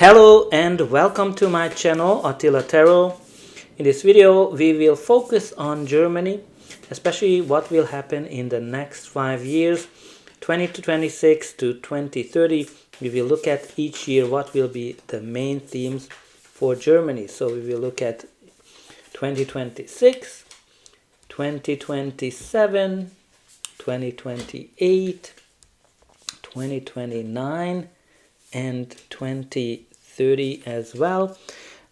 Hello and welcome to my channel Attila Tarot. In this video we will focus on Germany, especially what will happen in the next 5 years, 2026 to 2030. We will look at each year what will be the main themes for Germany. So we will look at 2026, 2027, 2028, 2029 and 2030 as well.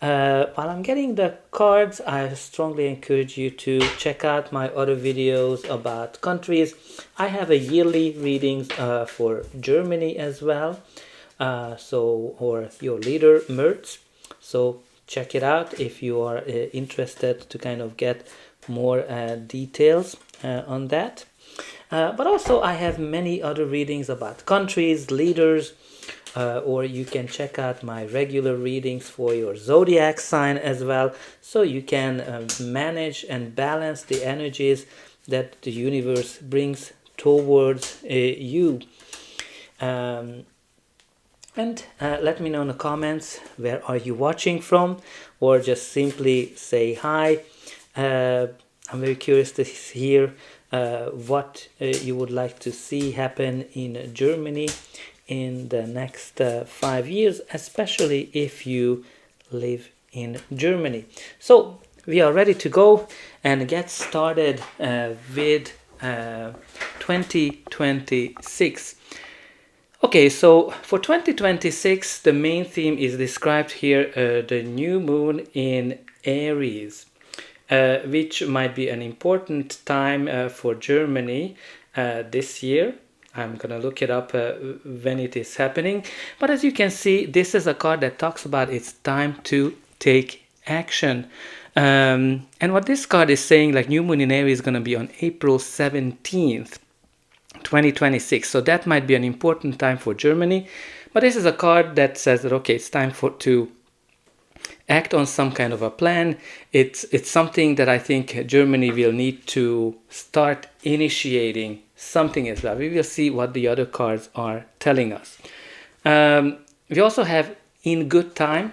While I'm getting the cards, I strongly encourage you to check out my other videos about countries. I have a yearly readings for Germany as well, or your leader Merz. So check it out if you are interested to kind of get more details on that. But also I have many other readings about countries, leaders, or you can check out my regular readings for your zodiac sign as well, so you can manage and balance the energies that the universe brings towards you. And let me know in the comments where are you watching from, or just simply say hi. I'm very curious to hear what you would like to see happen in Germany in the next 5 years, especially if you live in Germany. So we are ready to go and get started with 2026. Okay, so for 2026 the main theme is described here, the new moon in Aries, which might be an important time for Germany this year. I'm gonna look it up when it is happening. But as you can see, this is a card that talks about it's time to take action. And what this card is saying, like new moon in Aries is gonna be on April 17th, 2026. So that might be an important time for Germany. But this is a card that says that, okay, it's time to act on some kind of a plan. It's something that I think Germany will need to start initiating something as well. We will see what the other cards are telling us. We also have in good time,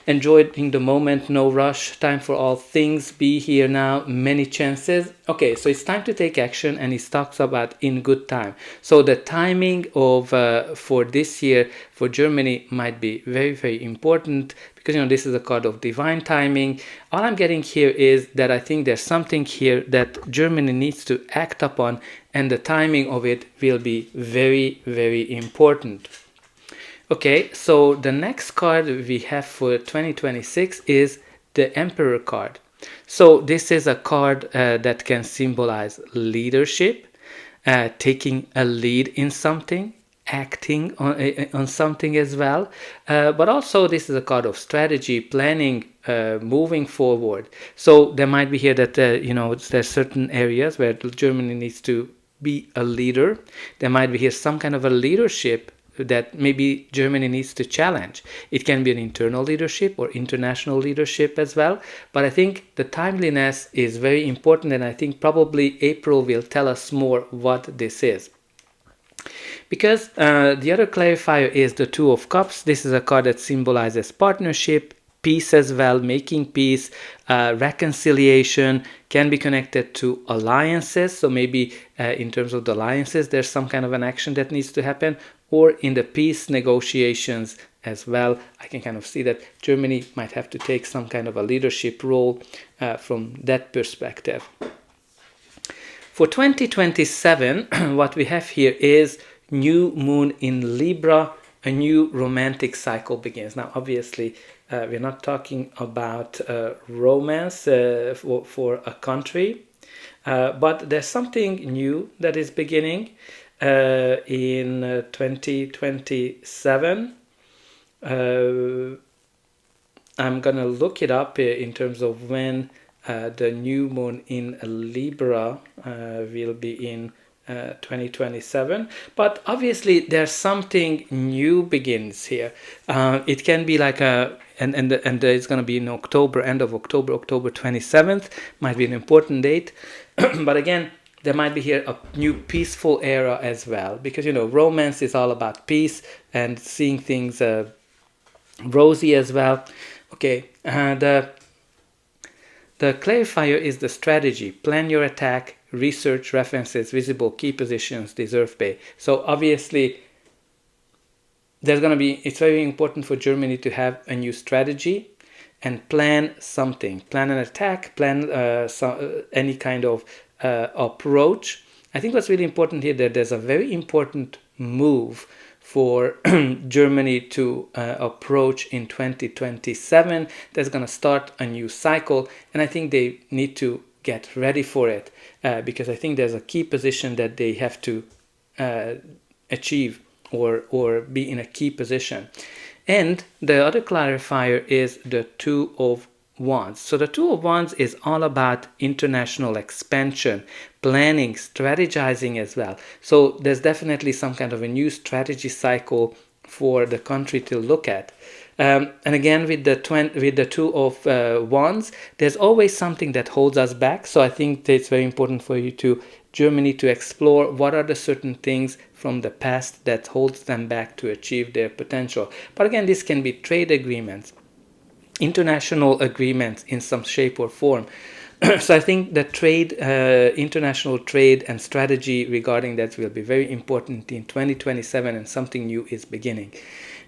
enjoying the moment, no rush, time for all things, be here now, many chances. Okay, so it's time to take action, and it talks about in good time. So the timing of for this year for Germany might be very, very important, because this is a card of divine timing. All I'm getting here is that I think there's something here that Germany needs to act upon, and the timing of it will be very, very important. Okay, so the next card we have for 2026 is the Emperor card. So this is a card that can symbolize leadership, taking a lead in something, acting on something as well. But also this is a card of strategy, planning, moving forward. So there might be here that, there's certain areas where Germany needs to be a leader. There might be here some kind of a leadership that maybe Germany needs to challenge. It can be an internal leadership or international leadership as well. But I think the timeliness is very important, and I think probably April will tell us more what this is. Because the other clarifier is the Two of Cups. This is a card that symbolizes partnership, peace as well, making peace, reconciliation, can be connected to alliances. So maybe in terms of the alliances, there's some kind of an action that needs to happen, or in the peace negotiations as well. I can kind of see that Germany might have to take some kind of a leadership role from that perspective. For 2027, what we have here is new moon in Libra, a new romantic cycle begins. Now, obviously, we're not talking about romance for a country, but there's something new that is beginning in 2027. I'm gonna look it up in terms of when the new moon in Libra will be in 2027. But obviously there's something new begins here. It can be like and it's going to be in October, end of October, October 27th might be an important date. But again, there might be here a new peaceful era as well, because romance is all about peace and seeing things rosy as well. Okay, the clarifier is the strategy. Plan your attack, research, references, visible, key positions, deserve pay. So obviously, it's very important for Germany to have a new strategy and plan something. Plan an attack, plan any kind of approach. I think what's really important here that there's a very important move for Germany to approach in 2027. That's going to start a new cycle, and I think they need to get ready for it because I think there's a key position that they have to achieve or be in a key position. And the other clarifier is the Two of Wands. So the Two of Wands is all about international expansion, planning, strategizing as well. So there's definitely some kind of a new strategy cycle for the country to look at. And again, with the Two of Wands, there's always something that holds us back. So I think it's very important for Germany to explore what are the certain things from the past that holds them back to achieve their potential. But again, this can be trade agreements, international agreements in some shape or form. So I think that international trade and strategy regarding that will be very important in 2027, and something new is beginning.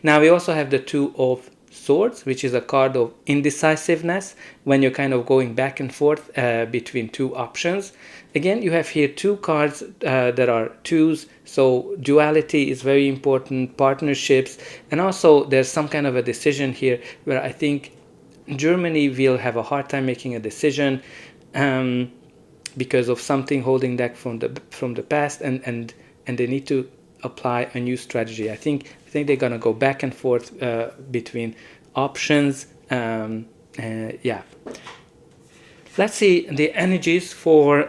Now we also have the Two of Swords, which is a card of indecisiveness, when you're kind of going back and forth between two options. Again, you have here two cards that are twos, so duality is very important, partnerships, and also there's some kind of a decision here where I think Germany will have a hard time making a decision because of something holding back from the past, and they need to apply a new strategy. I think they're gonna go back and forth between options. Yeah. Let's see the energies for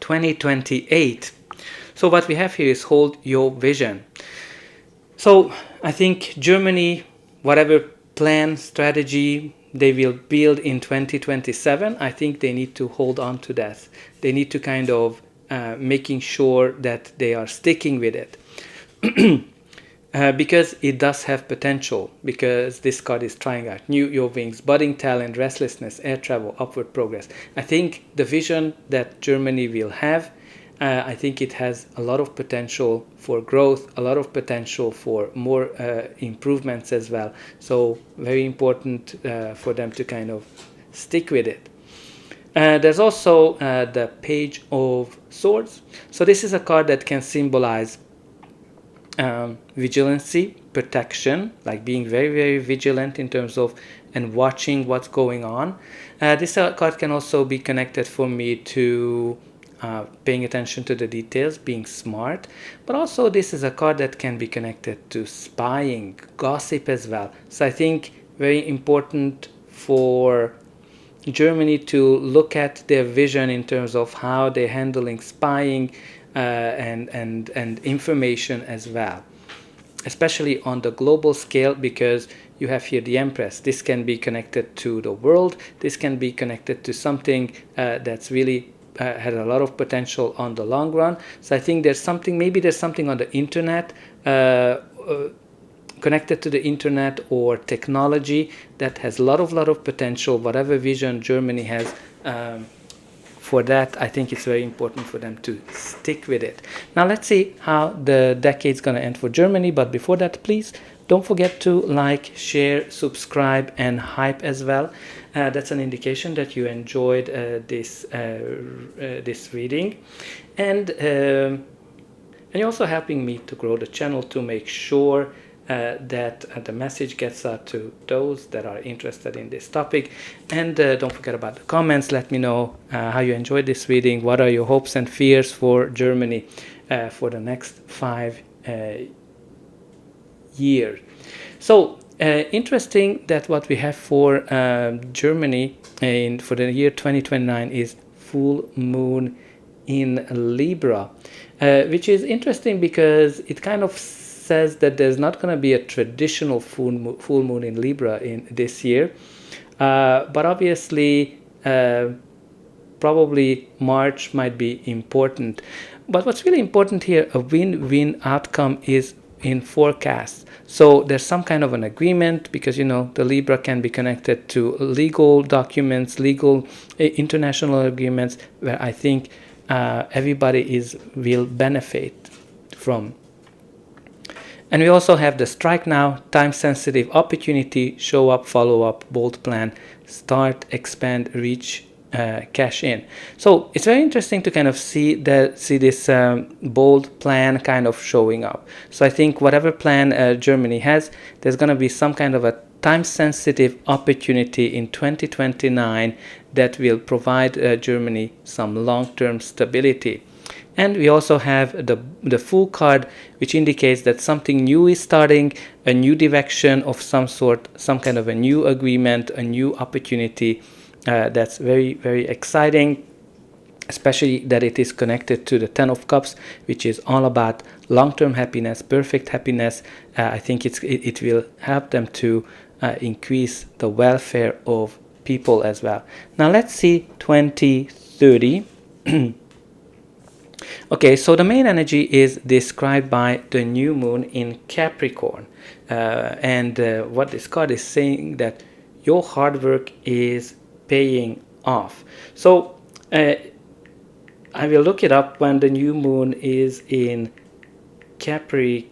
2028. So what we have here is hold your vision. So I think Germany, whatever plan, strategy they will build in 2027, I think they need to hold on to that. They need to kind of making sure that they are sticking with it. Because it does have potential, because this card is trying out your wings, budding talent, restlessness, air travel, upward progress. I think the vision that Germany will have, I think it has a lot of potential for growth, a lot of potential for more improvements as well. So very important for them to kind of stick with it. There's also the Page of Swords. So this is a card that can symbolize vigilancy, protection, like being very, very vigilant in terms of and watching what's going on. This card can also be connected for me to paying attention to the details, being smart, but also this is a card that can be connected to spying, gossip as well. So I think very important for Germany to look at their vision in terms of how they're handling spying and information as well, especially on the global scale, because you have here the Empress. This can be connected to the world. This can be connected to something that's really had a lot of potential on the long run. So I think there's something on the internet, connected to the internet or technology that has a lot of potential. Whatever vision Germany has for that, I think it's very important for them to stick with it. Now let's see how the decade's gonna end for Germany, but before that, please don't forget to like, share, subscribe, and hype as well. That's an indication that you enjoyed this reading, and you're also helping me to grow the channel to make sure that the message gets out to those that are interested in this topic. And don't forget about the comments. Let me know how you enjoyed this reading. What are your hopes and fears for Germany for the next 5 years? So interesting that what we have for Germany for the year 2029 is full moon in Libra, which is interesting because it kind of says that there's not going to be a traditional full moon in Libra in this year, but obviously probably March might be important. But what's really important here, a win-win outcome, is in forecasts. So there's some kind of an agreement, because the Libra can be connected to legal documents, legal international agreements, where I think everybody will benefit from. And we also have the strike now, time sensitive opportunity, show up, follow up, bold plan, start, expand, reach, cash in. So it's very interesting to kind of see this bold plan kind of showing up. So I think whatever plan Germany has, there's going to be some kind of a time sensitive opportunity in 2029 that will provide Germany some long-term stability. And we also have the Fool card, which indicates that something new is starting, a new direction of some sort, some kind of a new agreement, a new opportunity. That's very, very exciting, especially that it is connected to the Ten of Cups, which is all about long-term happiness, perfect happiness. I think it will help them to increase the welfare of people as well. Now let's see 2030. Okay, so the main energy is described by the new moon in Capricorn. And what this card is saying, that your hard work is paying off. So I will look it up when the new moon is in Capricorn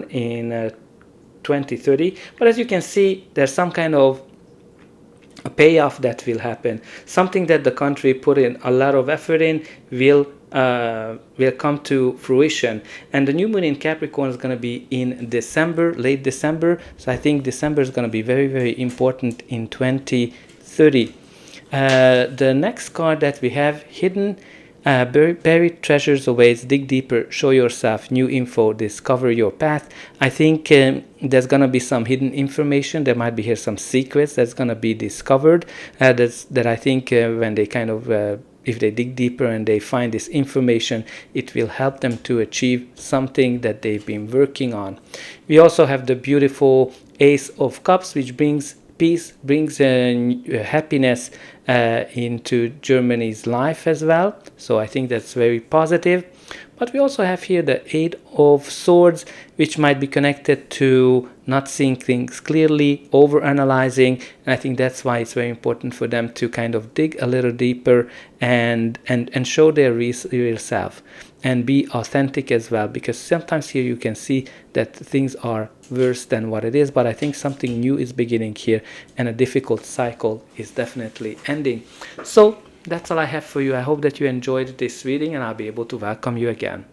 in 2030. But as you can see, there's some kind of a payoff that will happen. Something that the country put in a lot of effort in will come to fruition. And the new moon in Capricorn is going to be in December, late December. So I think December is going to be very, very important in 2030. The next card that we have, hidden, buried treasures awaits, dig deeper, show yourself, new info, discover your path. I think there's going to be some hidden information. There might be here some secrets that's going to be discovered. That I think when they kind of, if they dig deeper and they find this information, it will help them to achieve something that they've been working on. We also have the beautiful Ace of Cups, which brings peace, brings happiness into Germany's life as well. So I think that's very positive. But we also have here the Eight of Swords, which might be connected to not seeing things clearly, over-analyzing. And I think that's why it's very important for them to kind of dig a little deeper and show their real self and be authentic as well. Because sometimes here you can see that things are worse than what it is. But I think something new is beginning here, and a difficult cycle is definitely ending. So that's all I have for you. I hope that you enjoyed this reading, and I'll be able to welcome you again.